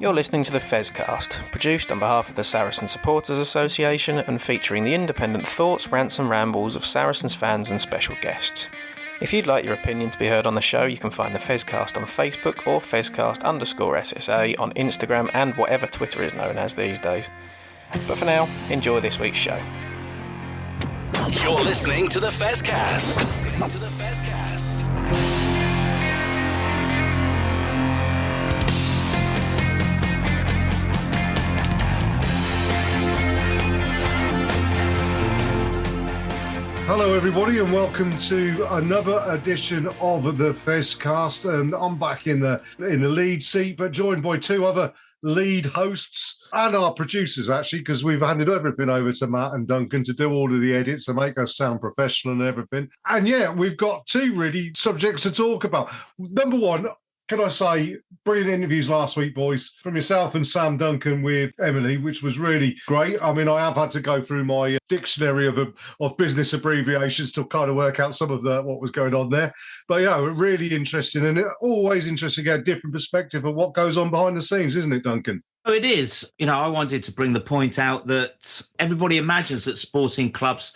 You're listening to the Fezcast, produced on behalf of the Saracen Supporters Association and featuring the independent thoughts, rants and rambles of Saracens fans and special guests. If you'd like your opinion to be heard on the show, you can find the Fezcast on Facebook or Fezcast_SSA on Instagram and whatever Twitter is known as these days. But for now, enjoy this week's show. You're listening to the Fezcast. Hello everybody and welcome to another edition of the Fezcast, and I'm back in the lead seat, but joined by two other lead hosts and our producers, actually, because we've handed everything over to Matt and Duncan to do all of the edits to make us sound professional and everything. And yeah, we've got two really subjects to talk about. Number one, can I say, brilliant interviews last week, boys, from yourself and Sam Duncan with Emily, which was really great. I mean, I have had to go through my dictionary of business abbreviations to kind of work out some of what was going on there. But yeah, really interesting, and always interesting to get a different perspective of what goes on behind the scenes, isn't it, Duncan? Oh, it is. You know, I wanted to bring the point out that everybody imagines that sporting clubs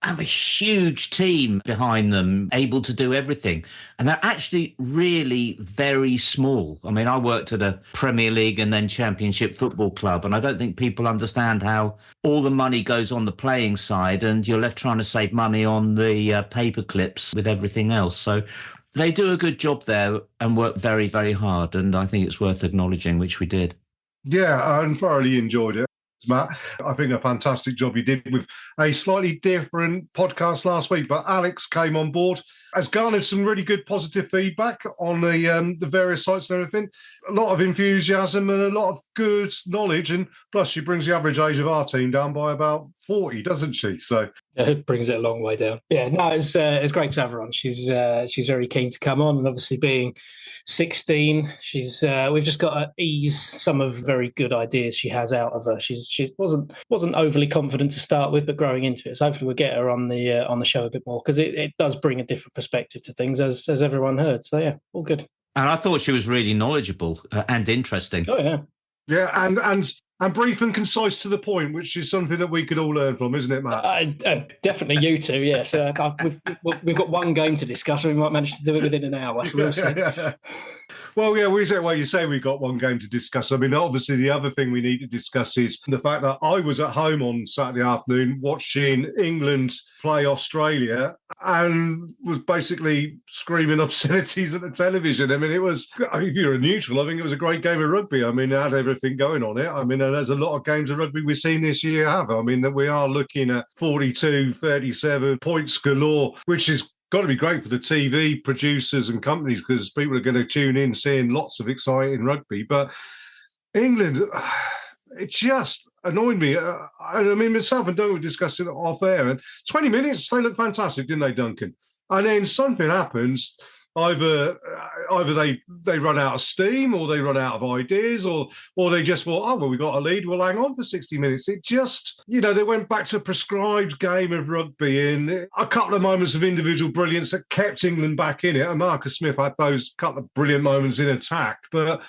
have a huge team behind them, able to do everything. And they're actually really very small. I mean, I worked at a Premier League and then Championship football club, and I don't think people understand how all the money goes on the playing side and you're left trying to save money on the paper clips with everything else. So they do a good job there and work very, very hard. And I think it's worth acknowledging, which we did. Yeah, I thoroughly enjoyed it, Matt. I think a fantastic job you did with a slightly different podcast last week, but Alex came on board, has garnered some really good positive feedback on the various sites and everything. A lot of enthusiasm and a lot of good knowledge, and plus she brings the average age of our team down by about 40, doesn't she? So yeah, it brings it a long way down. Yeah, no, it's great to have her on. She's very keen to come on, and obviously being 16, we've just got to ease some of very good ideas she has out of her. She wasn't overly confident to start with, but growing into it. So hopefully we'll get her on the show a bit more, because it does bring a different perspective to things, as everyone heard. So yeah, all good. And I thought she was really knowledgeable and interesting. Oh yeah. Yeah, and brief and concise to the point, which is something that we could all learn from, isn't it, Matt? Definitely you two, yes. We've got one game to discuss, and we might manage to do it within an hour. So we'll see. Well, yeah, you say we've got one game to discuss. I mean, obviously, the other thing we need to discuss is the fact that I was at home on Saturday afternoon watching England play Australia and was basically screaming obscenities at the television. I mean, if you're a neutral, I think it was a great game of rugby. I mean, it had everything going on it. I mean, there's a lot of games of rugby we've seen this year I mean, that we are looking at 42, 37 points galore, which is got to be great for the TV producers and companies, because people are going to tune in seeing lots of exciting rugby. But England, it just annoyed me. I mean, myself and Duncan were discussing it off air, and 20 minutes, they looked fantastic, didn't they, Duncan? And then something happens. Either they run out of steam, or they run out of ideas, or they just thought, oh, well, we got a lead, we'll hang on for 60 minutes. It just, they went back to a prescribed game of rugby, and a couple of moments of individual brilliance that kept England back in it. And Marcus Smith had those couple of brilliant moments in attack. But,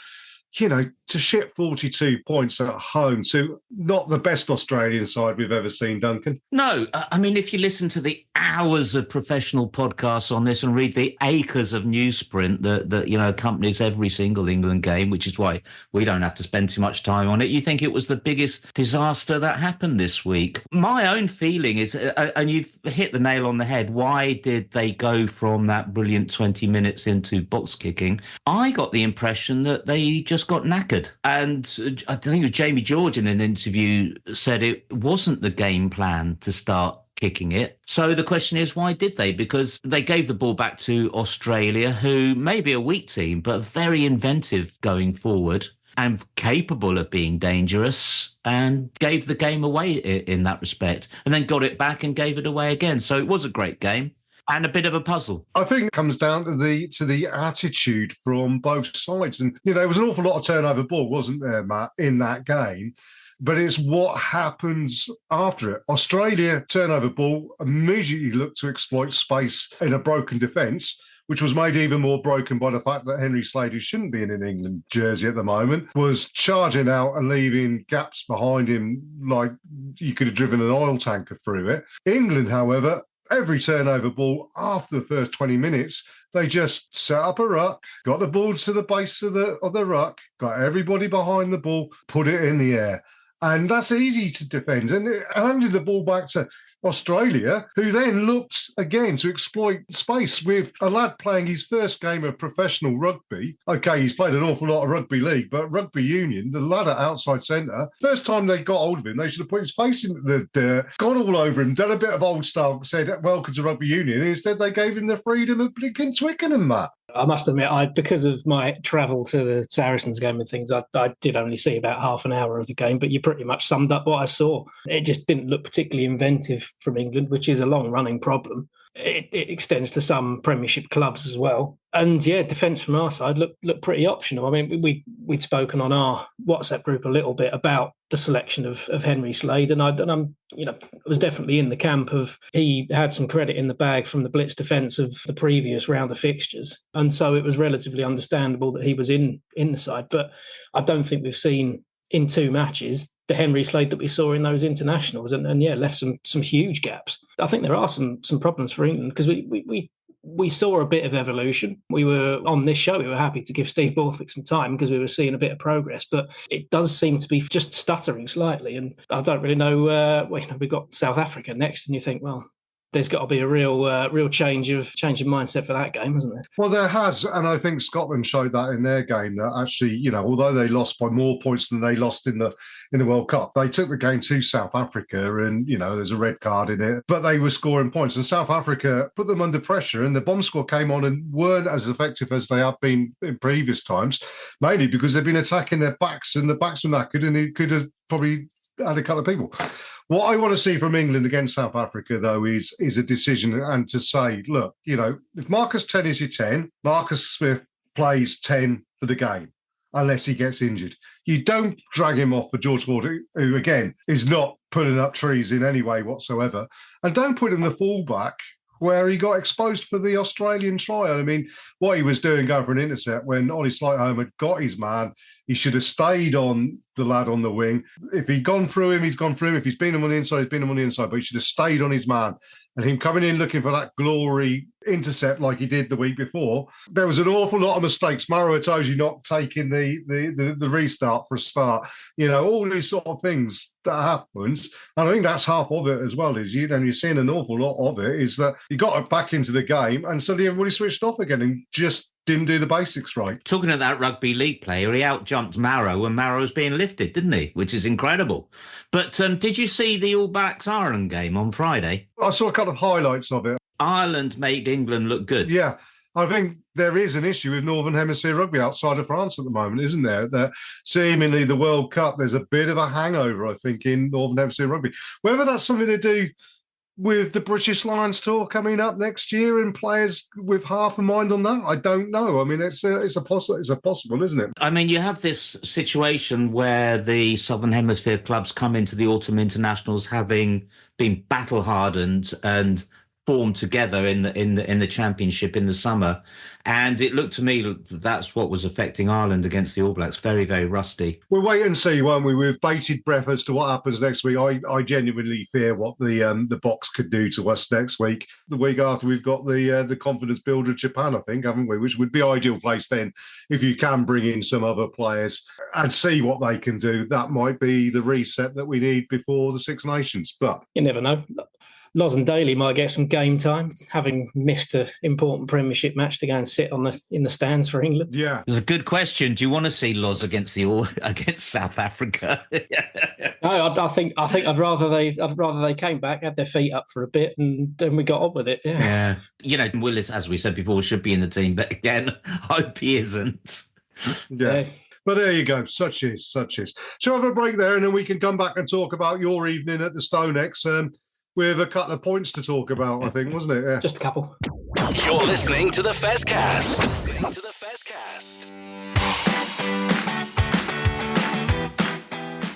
to ship 42 points at home to not the best Australian side we've ever seen, Duncan. No, I mean, if you listen to the hours of professional podcasts on this and read the acres of newsprint that accompanies every single England game, which is why we don't have to spend too much time on it, you think it was the biggest disaster that happened this week. My own feeling is, and you've hit the nail on the head, why did they go from that brilliant 20 minutes into box kicking? I got the impression that they just got knackered. And I think it was Jamie George in an interview said it wasn't the game plan to start kicking it. So the question is, why did they? Because they gave the ball back to Australia, who may be a weak team, but very inventive going forward and capable of being dangerous, and gave the game away in that respect, and then got it back and gave it away again. So it was a great game. And a bit of a puzzle. I think it comes down to the attitude from both sides. And, there was an awful lot of turnover ball, wasn't there, Matt, in that game? But it's what happens after it. Australia, turnover ball, immediately looked to exploit space in a broken defence, which was made even more broken by the fact that Henry Slade, who shouldn't be in an England jersey at the moment, was charging out and leaving gaps behind him like you could have driven an oil tanker through it. England, however, every turnover ball after the first 20 minutes, they just set up a ruck, got the ball to the base of the ruck, got everybody behind the ball, put it in the air. And that's easy to defend. And it handed the ball back to Australia, who then looked again to exploit space with a lad playing his first game of professional rugby. Okay, he's played an awful lot of rugby league, but rugby union, the lad at outside centre, first time they got hold of him, they should have put his face into the dirt, gone all over him, done a bit of old style, said, welcome to rugby union. And instead, they gave him the freedom of blinking Twickenham, Matt. I must admit, because of my travel to the Saracens game and things, I did only see about half an hour of the game, but you pretty much summed up what I saw. It just didn't look particularly inventive from England, which is a long-running problem. It extends to some Premiership clubs as well. And yeah, defence from our side looked pretty optional. I mean, we'd spoken on our WhatsApp group a little bit about the selection of Henry Slade, and I'm was definitely in the camp of he had some credit in the bag from the blitz defence of the previous round of fixtures, and so it was relatively understandable that he was in the side. But I don't think we've seen in 2 matches the Henry Slade that we saw in those internationals, and left some huge gaps. I think there are some problems for England because we saw a bit of evolution. We were on this show, we were happy to give Steve Borthwick some time because we were seeing a bit of progress, but it does seem to be just stuttering slightly. And I don't really know. We've got South Africa next, and you think, well, there's got to be a real change of mindset for that game, hasn't there? Well, there has, and I think Scotland showed that in their game. That actually, although they lost by more points than they lost in the World Cup, they took the game to South Africa, and there's a red card in it, but they were scoring points, and South Africa put them under pressure, and the bomb squad came on and weren't as effective as they have been in previous times, mainly because they've been attacking their backs, and the backs were knackered, and it could have probably had a couple of people. What I want to see from England against South Africa, though, is a decision and to say, look, if Marcus 10 is your 10, Marcus Smith plays 10 for the game, unless he gets injured. You don't drag him off for George Ford, who, again, is not pulling up trees in any way whatsoever. And don't put him the fullback where he got exposed for the Australian trial. I mean, what he was doing going for an intercept when Ollie Slightholme had got his man, he should have stayed on the lad on the wing. If he'd gone through him, he's gone through him. If he's been him on the inside, he's been him on the inside. But he should have stayed on his man. And him coming in looking for that glory intercept like he did the week before, there was an awful lot of mistakes. Maro Itoje not taking the restart for a start. All these sort of things that happens. And I think that's half of it as well, is you're seeing an awful lot of it, is that he got it back into the game and suddenly everybody switched off again and just didn't do the basics right. Talking of that rugby league player, he out-jumped Maro when Maro was being lifted, didn't he? Which is incredible. But did you see the All Blacks Ireland game on Friday? I saw a couple of highlights of it. Ireland made England look good. Yeah. I think there is an issue with Northern Hemisphere rugby outside of France at the moment, isn't there? That seemingly the World Cup, there's a bit of a hangover, I think, in Northern Hemisphere rugby. Whether that's something to do with the British Lions tour coming up next year and players with half a mind on that, I don't know. I mean, it's a possible, isn't it? I mean, you have this situation where the Southern Hemisphere clubs come into the autumn internationals having been battle hardened and formed together in the championship in the summer, and it looked to me that's what was affecting Ireland against the All Blacks. Very, very rusty. We'll wait and see, won't we? With bated breath as to what happens next week. I genuinely fear what the box could do to us next week. The week after, we've got the confidence builder Japan, I think, haven't we? Which would be ideal place then if you can bring in some other players and see what they can do. That might be the reset that we need before the Six Nations. But you never know. Loz and Daly might get some game time, having missed an important Premiership match to go and sit in the stands for England. Yeah, it's a good question. Do you want to see Loz against South Africa? No, I think I'd rather they came back, had their feet up for a bit, and then we got on with it. Yeah. Willis, as we said before, should be in the team, but again, hope he isn't. Yeah. But there you go. Such is. Shall we have a break there, and then we can come back and talk about your evening at the StoneX. With a couple of points to talk about, I think, wasn't it? Yeah. Just a couple. You're listening to the Fezcast.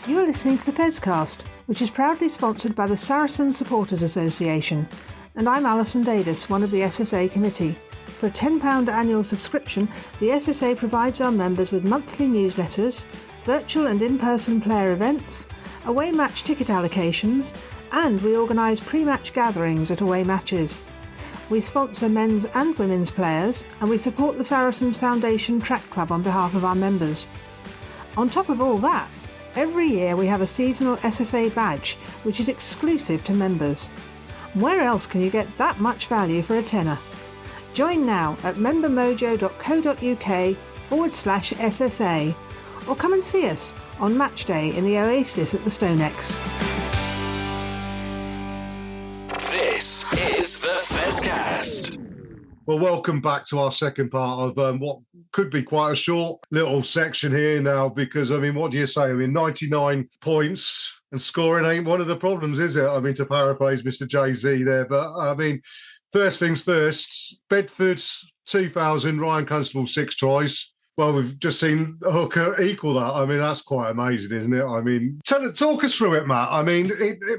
You are listening to the Fezcast, which is proudly sponsored by the Saracens Supporters Association, and I'm Alison Davis, one of the SSA committee. For a £10 annual subscription, the SSA provides our members with monthly newsletters, virtual and in-person player events, away match ticket allocations, and we organise pre-match gatherings at away matches. We sponsor men's and women's players, and we support the Saracens Foundation Track Club on behalf of our members. On top of all that, every year we have a seasonal SSA badge, which is exclusive to members. Where else can you get that much value for a tenner? Join now at membermojo.co.uk/SSA, or come and see us on match day in the Oasis at the Stonex. This is the Fezcast. Well, welcome back to our second part of what could be quite a short little section here now, because, I mean, what do you say? I mean, 99 points and scoring ain't one of the problems, is it? I mean, to paraphrase Mr. Jay-Z there, but, I mean, first things first, Bedford, 2000, Ryan Constable, 6 tries. Well, we've just seen Hooker equal that. I mean, that's quite amazing, isn't it? I mean, talk us through it, Matt. I mean,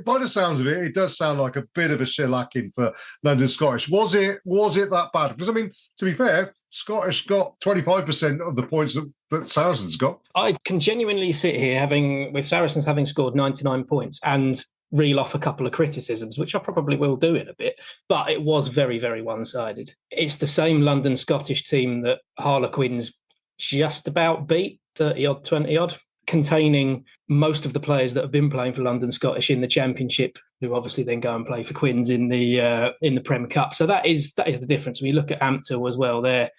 by the sounds of it, it does sound like a bit of a shellacking for London Scottish. Was it that bad? Because, I mean, to be fair, Scottish got 25% of the points that Saracens got. I can genuinely sit here with Saracens having scored 99 points and reel off a couple of criticisms, which I probably will do in a bit, but it was very, very one-sided. It's the same London Scottish team that Harlequins just about beat, 30-odd, 20-odd, containing most of the players that have been playing for London Scottish in the Championship, who obviously then go and play for Quins in the Prem Cup. So that is the difference. When you look at Ampthill as well, they're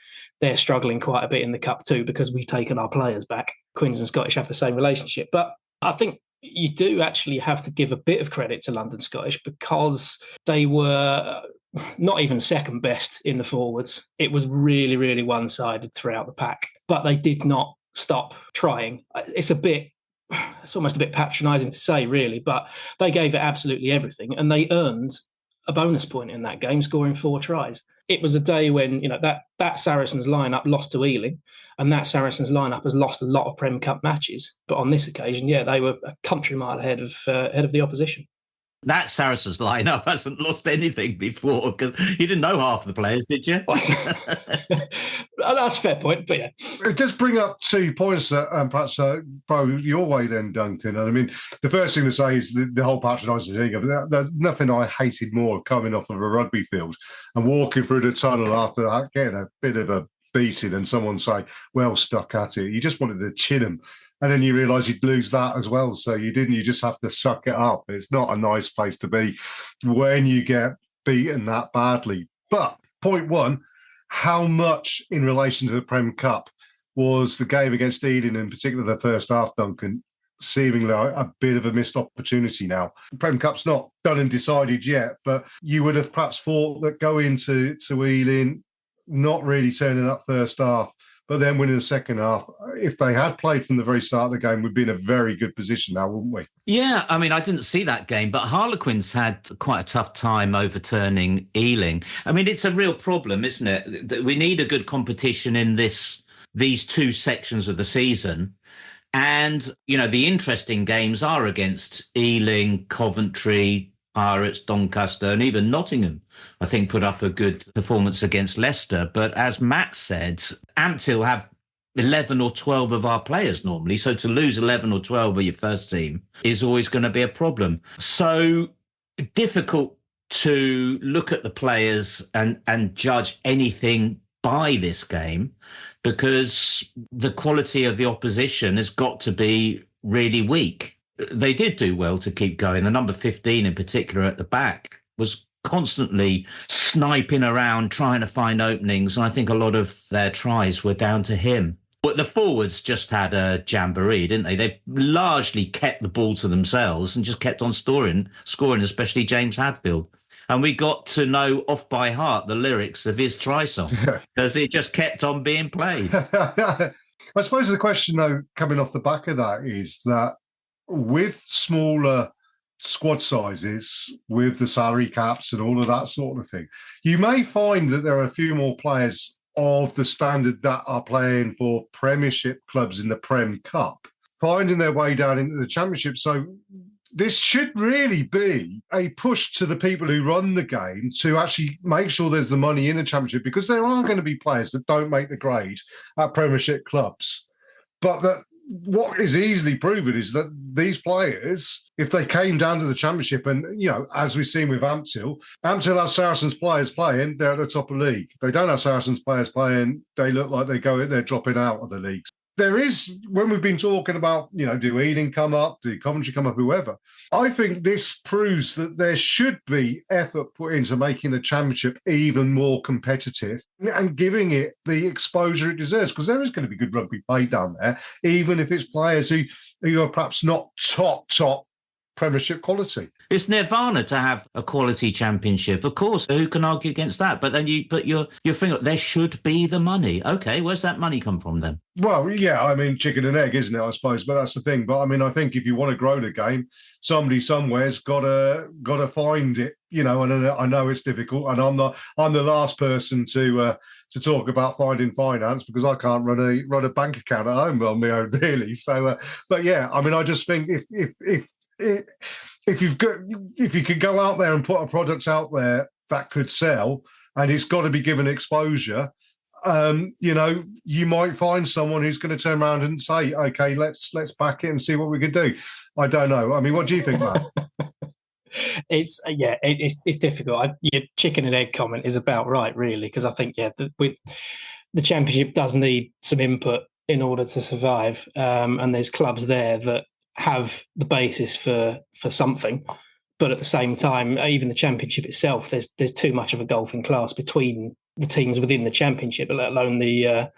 struggling quite a bit in the Cup too, because we've taken our players back. Quins and Scottish have the same relationship. But I think you do actually have to give a bit of credit to London Scottish, because they were not even second best in the forwards. It was really, really one-sided throughout the pack, but they did not stop trying. It's almost a bit patronising to say, really, but they gave it absolutely everything, and they earned a bonus point in that game, scoring 4 tries. It was a day when, that Saracens lineup lost to Ealing, and that Saracens lineup has lost a lot of Prem Cup matches. But on this occasion, they were a country mile ahead of the opposition. That Saracens lineup hasn't lost anything before, because you didn't know half the players, did you? That's a fair point, but yeah. It does bring up 2 points that perhaps throw your way then, Duncan. And I mean, the first thing to say is the whole patronising thing. Nothing I hated more coming off of a rugby field and walking through the tunnel after getting a bit of a beating and someone say, well, stuck at it. You just wanted to chin them. And then you realise you'd lose that as well. So you didn't. You just have to suck it up. It's not a nice place to be when you get beaten that badly. But point one, how much in relation to the Prem Cup was the game against Ealing, in particular the first half, Duncan, seemingly a bit of a missed opportunity now? The Prem Cup's not done and decided yet, but you would have perhaps thought that going to Ealing, not really turning up first half, but then winning the second half, if they had played from the very start of the game, we'd be in a very good position now, wouldn't we? Yeah, I mean, I didn't see that game, but Harlequins had quite a tough time overturning Ealing. I mean, it's a real problem, isn't it? We need a good competition in these 2 sections of the season. And, the interesting games are against Ealing, Coventry, Pirates, Doncaster, and even Nottingham, I think, put up a good performance against Leicester. But as Matt said, Ampthill have 11 or 12 of our players normally. So to lose 11 or 12 of your first team is always going to be a problem. So difficult to look at the players and judge anything by this game, because the quality of the opposition has got to be really weak. They did do well to keep going. The number 15 in particular at the back was constantly sniping around, trying to find openings. And I think a lot of their tries were down to him. But the forwards just had a jamboree, didn't they? They largely kept the ball to themselves and just kept on scoring, especially James Hadfield. And we got to know off by heart the lyrics of his try song, because it just kept on being played. I suppose the question, though, coming off the back of that is that with smaller squad sizes, with the salary caps and all of that sort of thing, you may find that there are a few more players of the standard that are playing for Premiership clubs in the Prem Cup, finding their way down into the Championship. So this should really be a push to the people who run the game to actually make sure there's the money in the Championship, because there are going to be players that don't make the grade at Premiership clubs. But that what is easily proven is that these players, if they came down to the Championship, and, as we've seen with Ampthill has Saracens players playing, they're at the top of the league. If they don't have Saracens players playing, they look like they're dropping out of the leagues. There is, when we've been talking about, do Ealing come up, do Coventry come up, whoever, I think this proves that there should be effort put into making the Championship even more competitive and giving it the exposure it deserves, because there is going to be good rugby played down there, even if it's players who are perhaps not top Premiership quality. It's nirvana to have a quality Championship. Of course, who can argue against that? But then you put your finger, there should be the money. Okay, where's that money come from then? Well, yeah, I mean, chicken and egg, isn't it, I suppose? But that's the thing. But I mean, I think if you want to grow the game, somebody somewhere's got to find it, and I know it's difficult, and I'm the last person to talk about finding finance, because I can't run a bank account at home on my own, really. So, but yeah, I mean, I just think if you could go out there and put a product out there that could sell, and it's got to be given exposure, you might find someone who's going to turn around and say, okay, let's back it and see what we can do. I don't know. I mean, what do you think, Matt? It's difficult. Your chicken and egg comment is about right, really, because I think the Championship does need some input in order to survive, and there's clubs there that have the basis for something, but at the same time, even the Championship itself, there's too much of a golfing class between the teams within the Championship, let alone the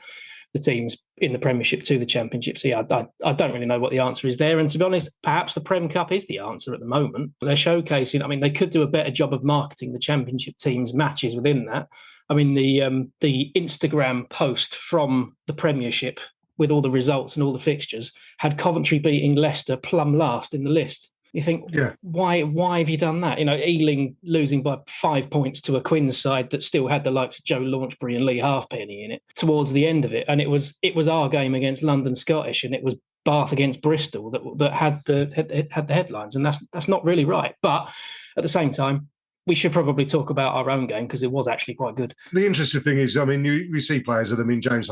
teams in the Premiership to the Championship. So yeah, I don't really know what the answer is there. And to be honest, perhaps the Prem Cup is the answer at the moment. They're showcasing. I mean, they could do a better job of marketing the Championship teams' matches within that. I mean, the Instagram post from the Premiership with all the results and all the fixtures had Coventry beating Leicester plumb last in the list. You think, why have you done that? Ealing losing by 5 points to a Quins side that still had the likes of Joe Launchbury and Lee Halfpenny in it towards the end of it. And it was our game against London Scottish, and it was Bath against Bristol that had the headlines. And that's not really right. But at the same time, we should probably talk about our own game, because it was actually quite good. The interesting thing is, I mean, we see players that, I mean, James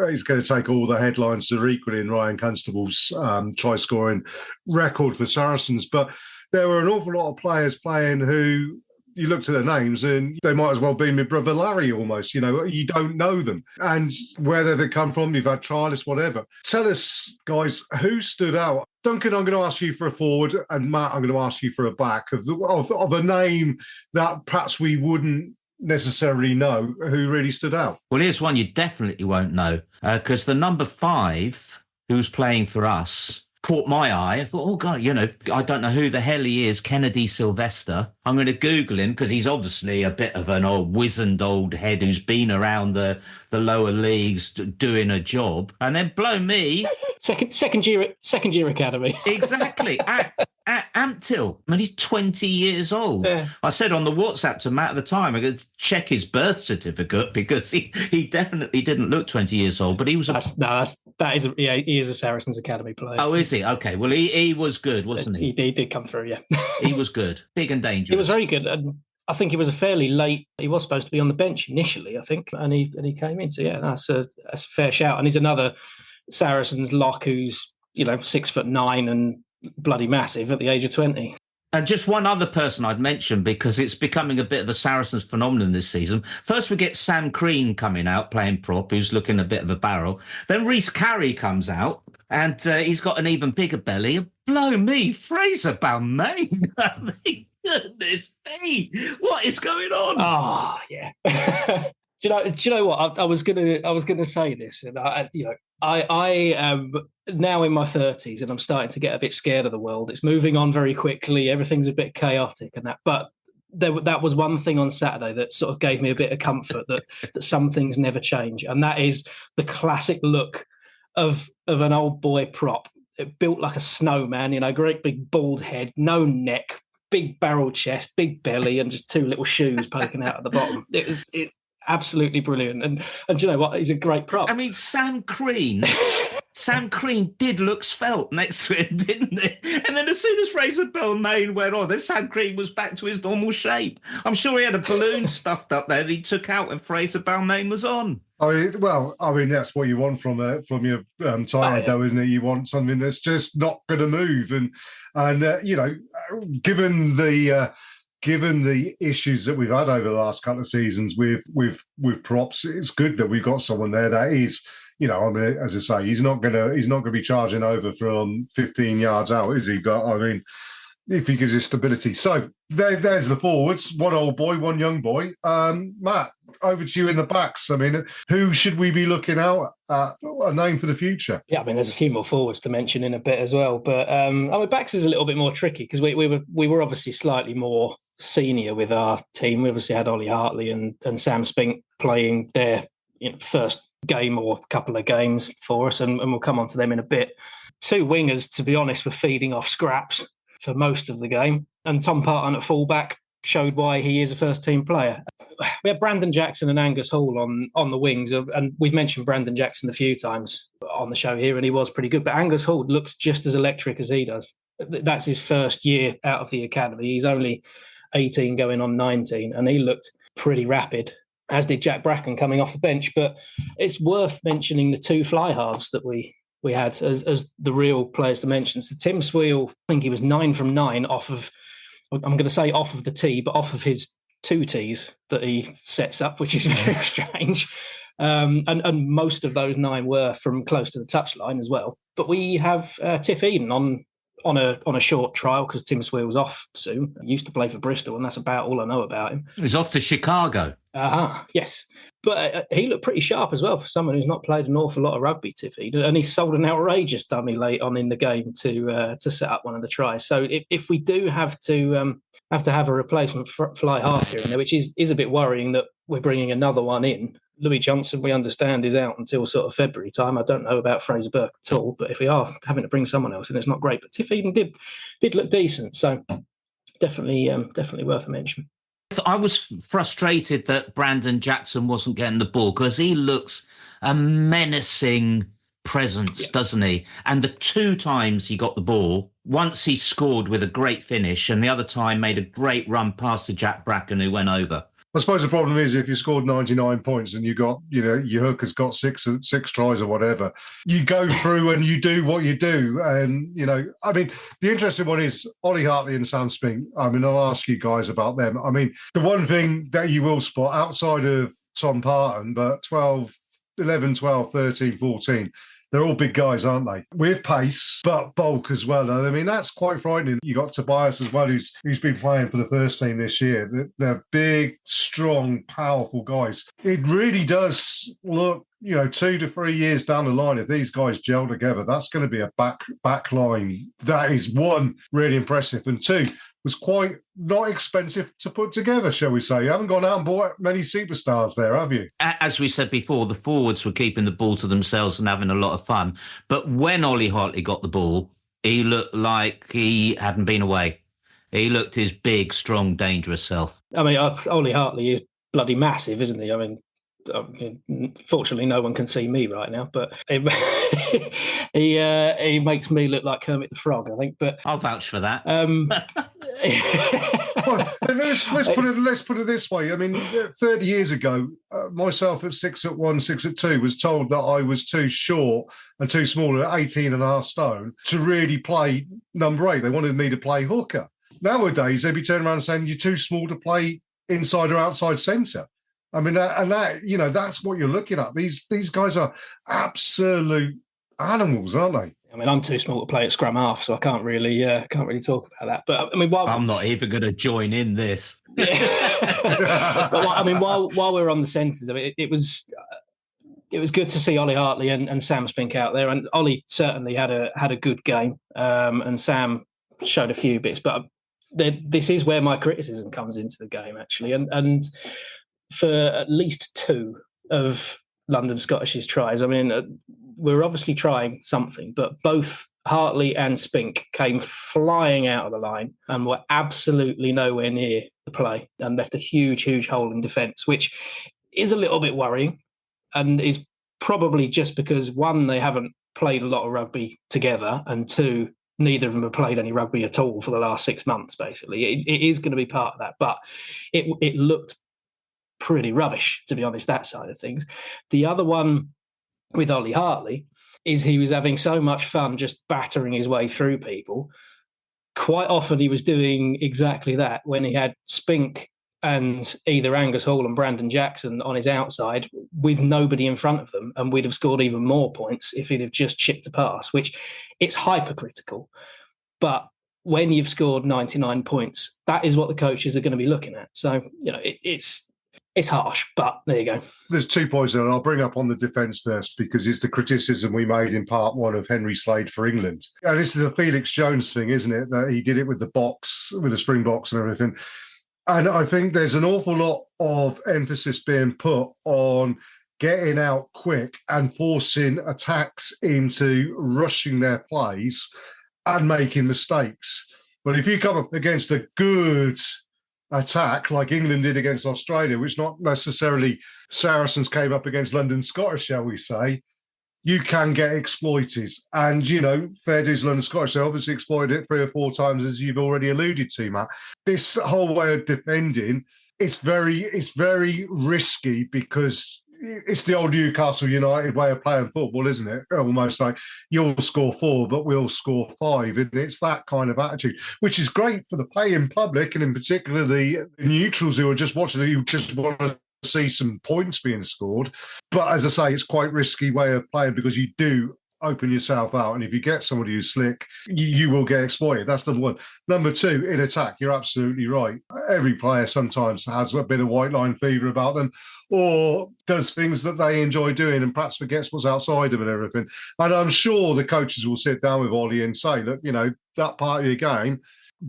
is going to take all the headlines to equaling Ryan Constable's try-scoring record for Saracens, but there were an awful lot of players playing who you looked at their names and they might as well be my brother Larry almost. You don't know them. And where they come from, you've had trialists, whatever. Tell us, guys, who stood out? Duncan, I'm going to ask you for a forward, and Matt, I'm going to ask you for a back of a name that perhaps we wouldn't necessarily know who really stood out. Well, here's one you definitely won't know, because the number 5 who's playing for us caught my eye. I thought, oh, God, I don't know who the hell he is, Kennedy Sylvester. I'm going to Google him, because he's obviously a bit of an wizened old head who's been around the lower leagues doing a job. And then blow me. Second year academy. Exactly. At Ampthill. I mean, he's 20 years old. Yeah. I said on the WhatsApp to Matt at the time, I'm going to check his birth certificate, because he definitely didn't look 20 years old, but he was he is a Saracens Academy player. Oh, is he? Okay. Well, he was good, wasn't he? He did come through, yeah. He was good. Big and dangerous. He was very good. And I think he was a fairly late. He was supposed to be on the bench initially, I think, and he came in. So yeah, that's a fair shout. And he's another Saracens lock who's 6'9" and bloody massive at the age of 20. And just one other person I'd mention, because it's becoming a bit of a Saracens phenomenon this season. First, we get Sam Crean coming out playing prop, who's looking a bit of a barrel. Then Rhys Carey comes out, and he's got an even bigger belly. Blow me, Fraser Balmain. I mean, goodness me, what is going on? Oh, yeah. Do you know what? I was gonna say this, and I am now in my 30s, and I'm starting to get a bit scared of the world. It's moving on very quickly. Everything's a bit chaotic, and that. But that was one thing on Saturday that sort of gave me a bit of comfort that some things never change, and that is the classic look of an old boy prop, built like a snowman. Great big bald head, no neck, big barrel chest, big belly, and just 2 little shoes poking out at the bottom. absolutely brilliant. And do you know what? He's a great prop. I mean, Sam Crean did look svelte next to him, didn't he? And then as soon as Fraser Belmain went on, then Sam Crean was back to his normal shape. I'm sure he had a balloon stuffed up there that he took out when Fraser Belmain was on. I mean, that's what you want from your tight though, isn't it? You want something that's just not going to move, and given the issues that we've had over the last couple of seasons with props, it's good that we've got someone there that is, I mean, as I say, he's not gonna be charging over from 15 yards out, is he? But I mean, if he gives you stability. So there's the forwards, one old boy, one young boy. Matt, over to you in the backs. I mean, who should we be looking out at, a name for the future? Yeah, I mean, there's a few more forwards to mention in a bit as well. But I mean, backs is a little bit more tricky because we were obviously slightly more senior with our team. We obviously had Ollie Hartley and Sam Spink playing their first game or couple of games for us, and we'll come on to them in a bit. Two wingers, to be honest, were feeding off scraps for most of the game, and Tom Parton at fullback showed why he is a first-team player. We had Brandon Jackson and Angus Hall on the wings, and we've mentioned Brandon Jackson a few times on the show here, and he was pretty good, but Angus Hall looks just as electric as he does. That's his first year out of the academy. He's only 18 going on 19, and he looked pretty rapid, as did Jack Bracken coming off the bench. But it's worth mentioning the two fly halves that we had as the real players to mention. So Tim Sweel, I think he was 9 from 9 off of, I'm going to say off of the tee, but off of his 2 tees that he sets up, which is very strange. And most of those 9 were from close to the touchline as well. But we have Tiff Eden on a short trial because Tim Sweel was off soon. He used to play for Bristol, and that's about all I know about him. He's off to Chicago. Yes. But he looked pretty sharp as well for someone who's not played an awful lot of rugby, Tiff Eden, and he sold an outrageous dummy late on in the game to set up one of the tries. So if we do have to have a replacement fly half here and there, which is a bit worrying that we're bringing another one in. Louis Johnson, we understand, is out until sort of February time. I don't know about Fraser Burke at all, but if we are having to bring someone else in, it's not great. But Tiff Eden did look decent, so definitely worth a mention. I was frustrated that Brandon Jackson wasn't getting the ball because he looks a menacing presence, doesn't he? And the 2 times he got the ball, once he scored with a great finish, and the other time made a great run past to Jack Bracken, who went over. I suppose the problem is if you scored 99 points and you got, your hooker's got six tries or whatever, you go through and you do what you do. And, I mean, the interesting one is Ollie Hartley and Sam Spink. I mean, I'll ask you guys about them. I mean, the one thing that you will spot outside of Tom Parton, but 11, 12, 13, 14, they're all big guys, aren't they? With pace, but bulk as well. And I mean, that's quite frightening. You got Tobias as well, who's been playing for the first team this year. They're big, strong, powerful guys. It really does look, 2 to 3 years down the line, if these guys gel together, that's going to be a back line. That is, 1, really impressive, and 2, was quite not expensive to put together, shall we say. You haven't gone out and bought many superstars there, have you? As we said before, the forwards were keeping the ball to themselves and having a lot of fun. But when Ollie Hartley got the ball, he looked like he hadn't been away. He looked his big, strong, dangerous self. I mean, Ollie Hartley is bloody massive, isn't he? I mean, fortunately, no one can see me right now, but he makes me look like Kermit the Frog, I think. But I'll vouch for that. Well, let's put it this way. I mean, 30 years ago, myself at 6'1", 6'2", was told that I was too short and too small at 18 and a half stone to really play number 8. They wanted me to play hooker. Nowadays, they'd be turning around saying you're too small to play inside or outside centre. I mean, that's what you're looking at. These guys are absolute animals, aren't they? I mean, I'm too small to play at scrum half, so I can't really talk about that. But I mean, I'm not even going to join in this. But, I mean, while we're on the centres, I mean, it was good to see Ollie Hartley and Sam Spink out there, and Ollie certainly had a good game, and Sam showed a few bits. But this is where my criticism comes into the game, actually, and for at least 2 of London Scottish's tries, I mean, we're obviously trying something, but both Hartley and Spink came flying out of the line and were absolutely nowhere near the play and left a huge, huge hole in defence, which is a little bit worrying, and is probably just because, one, they haven't played a lot of rugby together, and two, neither of them have played any rugby at all for the last 6 months, basically. It is going to be part of that, but it looked pretty rubbish, to be honest, that side of things. The other one with Ollie Hartley is he was having so much fun just battering his way through people. Quite often he was doing exactly that when he had Spink and either Angus Hall and Brandon Jackson on his outside with nobody in front of them, and we'd have scored even more points if he'd have just chipped a pass, which it's hypercritical. But when you've scored 99 points, that is what the coaches are going to be looking at. So, it's harsh, but there you go. There's 2 points there, and I'll bring up on the defence first because it's the criticism we made in part one of Henry Slade for England. And this is the Felix Jones thing, isn't it? That he did it with the box, with the Springboks and everything. And I think there's an awful lot of emphasis being put on getting out quick and forcing attacks into rushing their plays and making mistakes. But if you come up against a good attack like England did against Australia, which not necessarily Saracens came up against London Scottish, shall we say, you can get exploited. And, fair dues London Scottish, they obviously exploited it 3 or 4 times, as you've already alluded to, Matt. This whole way of defending, it's very risky because it's the old Newcastle United way of playing football, isn't it? Almost like you'll score 4, but we'll score 5. And it's that kind of attitude, which is great for the playing public, and in particular the neutrals who are just watching, who just want to see some points being scored. But as I say, it's quite risky way of playing because you do open yourself out. And if you get somebody who's slick, you will get exploited. That's number one. Number two, in attack, you're absolutely right. Every player sometimes has a bit of white line fever about them or does things that they enjoy doing and perhaps forgets what's outside them and everything. And I'm sure the coaches will sit down with Ollie and say, look, that part of your game,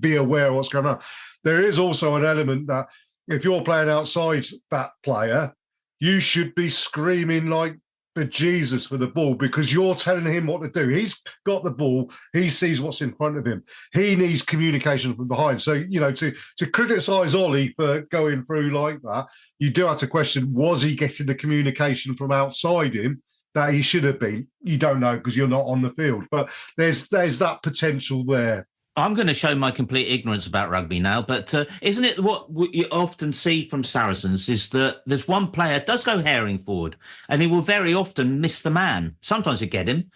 be aware of what's going on. There is also an element that if you're playing outside that player, you should be screaming like bejesus for the ball because you're telling him what to do. He's got the ball. He sees what's in front of him. He needs communication from behind. So, to criticise Ollie for going through like that, you do have to question, was he getting the communication from outside him that he should have been? You don't know because you're not on the field. But there's that potential there. I'm going to show my complete ignorance about rugby now, but isn't it what you often see from Saracens is that there's one player does go herring forward and he will very often miss the man. Sometimes you get him,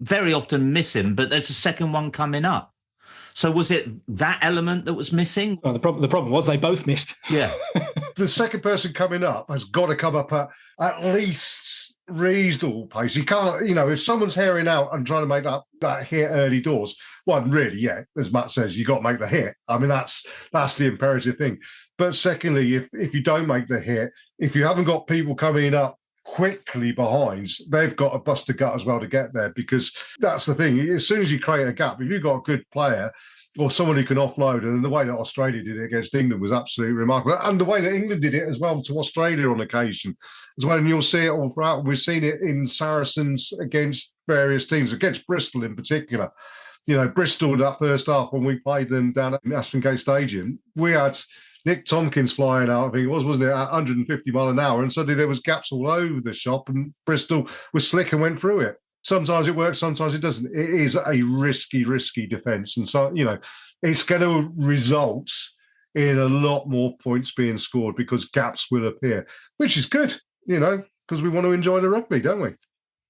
very often miss him, but there's a second one coming up. So was it that element that was missing? Well, the problem was they both missed. Yeah. The second person coming up has got to come up at least reasonable pace. You can't, if someone's herring out and trying to make that hit early doors, one, really, yeah, as Matt says, you got to make the hit. I mean, that's the imperative thing. But secondly, if you don't make the hit, if you haven't got people coming up quickly behind, they've got to bust a gut as well to get there, because that's the thing. As soon as you create a gap, if you've got a good player or someone who can offload, and the way that Australia did it against England was absolutely remarkable. And the way that England did it as well to Australia on occasion as well. And you'll see it all throughout. We've seen it in Saracens against various teams, against Bristol in particular. Bristol, that first half when we played them down at Ashton Gate Stadium, we had Nick Tompkins flying out, I think it wasn't it, at 150 mile an hour. And suddenly there was gaps all over the shop and Bristol was slick and went through it. Sometimes it works, sometimes it doesn't. It is a risky defence. And so, it's going to result in a lot more points being scored because gaps will appear, which is good, because we want to enjoy the rugby, don't we?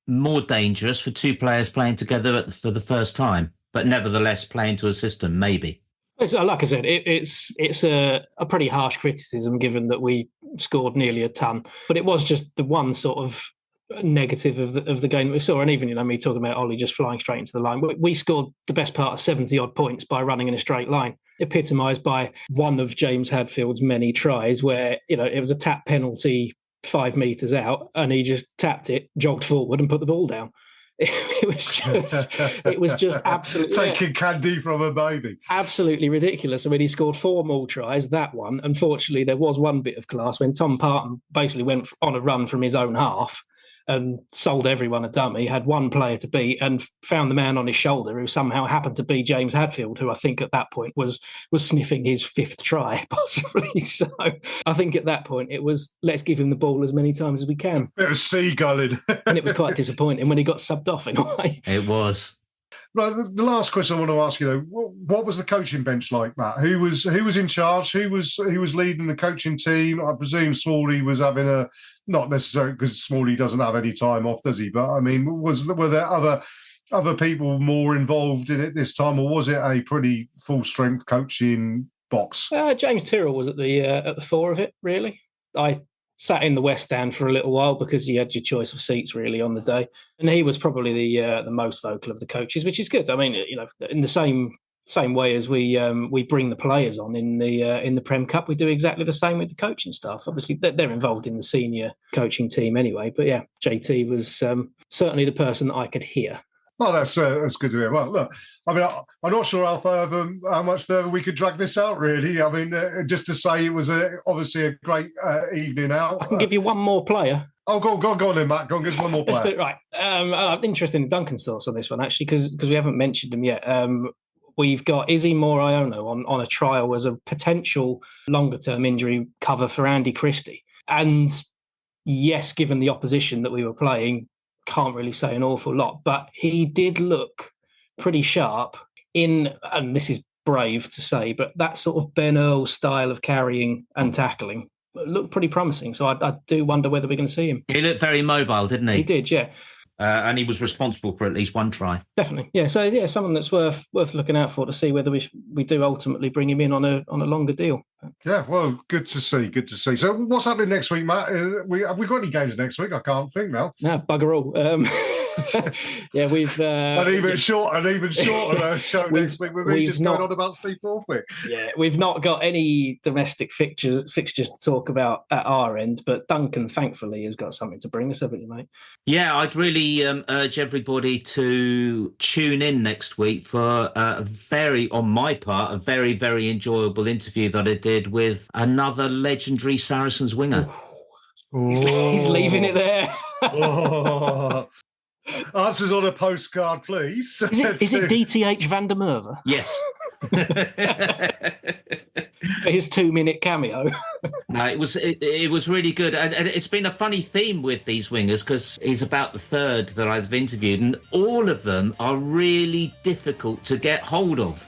More dangerous for two players playing together for the first time, but nevertheless playing to a system, maybe. Like I said, it's a pretty harsh criticism given that we scored nearly a ton, but it was just the one sort of negative of the game that we saw. And even me talking about Ollie just flying straight into the line, we scored the best part of 70 odd points by running in a straight line, epitomised by one of James Hadfield's many tries where it was a tap penalty 5 metres out and he just tapped it, jogged forward and put the ball down. It was just absolutely taking candy from a baby. Absolutely ridiculous. I mean, he scored 4 more tries. That one, unfortunately, there was one bit of class when Tom Parton basically went on a run from his own half and sold everyone a dummy, had one player to beat, and found the man on his shoulder who somehow happened to be James Hadfield, who I think at that point was sniffing his 5th try, possibly. So I think at that point it was, let's give him the ball as many times as we can. Bit of seagulling. And it was quite disappointing when he got subbed off in a way. It was. Right, the last question I want to ask you, what was the coaching bench like, Matt? Who was in charge? Who was leading the coaching team? I presume Smalley was having a, not necessarily because Smalley doesn't have any time off, does he? But I mean, were there other people more involved in it this time, or was it a pretty full strength coaching box? James Tyrrell was at the fore of it, really. I sat in the West Stand for a little while because you had your choice of seats really on the day, and he was probably the most vocal of the coaches, which is good. I mean, in the same way as we bring the players on in the Prem Cup, we do exactly the same with the coaching staff. Obviously, they're involved in the senior coaching team anyway, but yeah, JT was certainly the person that I could hear. Well, that's good to hear. Well, look, I mean, I'm not sure how much further we could drag this out, really. I mean, just to say it was obviously a great evening out. I can give you one more player. Oh, go on then, Matt. Go on, give us one more player. Let's do it, right. I'm interested in Duncan's thoughts on this one, actually, because we haven't mentioned him yet. We've got Izzy Moriono on a trial as a potential longer-term injury cover for Andy Christie. And yes, given the opposition that we were playing, can't really say an awful lot, but he did look pretty sharp in, and this is brave to say, but that sort of Ben Earl style of carrying and tackling looked pretty promising. So I do wonder whether we're going to see him. He looked very mobile, didn't he? He did, yeah. And he was responsible for at least one try. Definitely, yeah. So yeah, someone that's worth looking out for to see whether we do ultimately bring him in on a longer deal. Yeah, well, good to see. Good to see. So what's happening next week, Matt? Have we got any games next week? I can't think now. No, bugger all. Yeah, we've an even shorter show next week with me just going on about Steve Borthwick. Yeah, we've not got any domestic fixtures to talk about at our end, but Duncan thankfully has got something to bring us, haven't you, mate? Yeah, I'd really urge everybody to tune in next week for on my part, a very, very enjoyable interview that I did with another legendary Saracens winger. He's leaving it there. Oh. Answers on a postcard, please. Is it DTH Van der Merwe? Yes. For his 2-minute cameo. No, it was really good. And it's been a funny theme with these wingers because he's about the third that I've interviewed, and all of them are really difficult to get hold of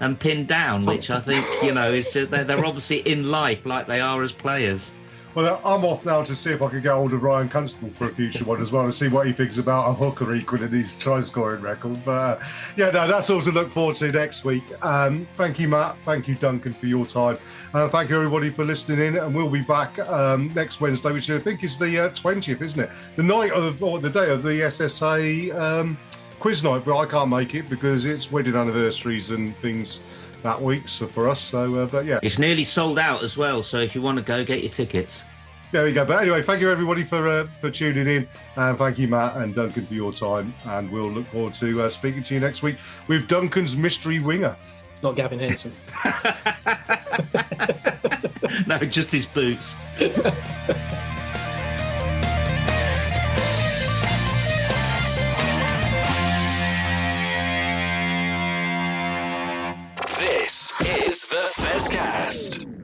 and pinned down, which I think, is just, they're obviously in life like they are as players. Well, I'm off now to see if I can get hold of Ryan Constable for a future one as well and see what he thinks about a hooker equaling his try-scoring record. But that's all to look forward to next week. Thank you, Matt. Thank you, Duncan, for your time. Thank you, everybody, for listening in. And we'll be back next Wednesday, which I think is the 20th, isn't it? The day of the SSA quiz night, but I can't make it because it's wedding anniversaries and things that week, so for us. So, but yeah, it's nearly sold out as well. So if you want to go, get your tickets. There we go. But anyway, thank you everybody for tuning in, and thank you Matt and Duncan for your time. And we'll look forward to speaking to you next week with Duncan's mystery winger. It's not Gavin Henson. No, just his boots. This is the Fezcast.